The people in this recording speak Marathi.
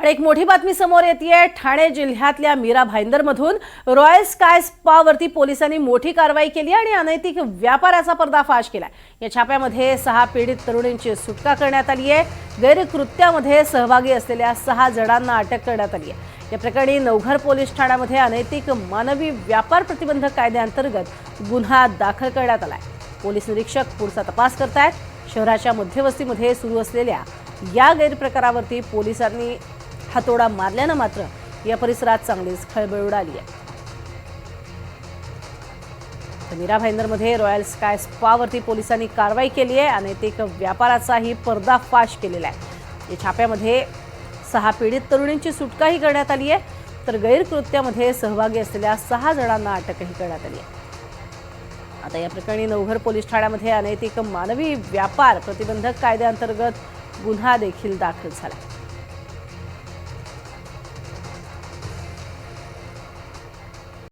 आणि एक मोठी बातमी समोर येतेय। ठाणे जिल्ह्यातल्या मीरा भाईंदरमधून रॉयल स्काय स्पावरती पोलिसांनी मोठी कारवाई केली आणि अनैतिक व्यापाराचा पर्दाफाश केला। या छाप्यामध्ये 6 पीडित तरुणींची सुटका करण्यात आली आहे। गैरकृत्यामध्ये सहभागी असलेल्या 6 जणांना अटक करण्यात आली आहे। या प्रकरणी नवघर पोलीस ठाण्यामध्ये अनैतिक मानवी व्यापार प्रतिबंधक कायद्याअंतर्गत गुन्हा दाखल करण्यात आलाय। पोलीस निरीक्षक पुढचा तपास करतायत। शहराच्या मध्यवस्तीमध्ये सुरू असलेल्या या गैरप्रकारावरती पोलिसांनी हातोडा मारल्यानं मात्र या परिसरात चांगलीच खळबळ उडाली आहे। मीरा भाईंदरमध्ये रॉयल स्काय स्पावरती पोलिसांनी कारवाई केली आहे। अनैतिक व्यापाराचाही पर्दाफाश केलेला आहे। या छाप्यामध्ये 6 पीडित तरुणींची सुटकाही करण्यात आली आहे, तर गैरकृत्यामध्ये सहभागी असलेल्या 6 जणांना अटकही करण्यात आली आहे। आता या प्रकरणी नवघर पोलीस ठाण्यामध्ये अनैतिक मानवी व्यापार प्रतिबंधक कायद्याअंतर्गत गुन्हा देखील दाखल झाला।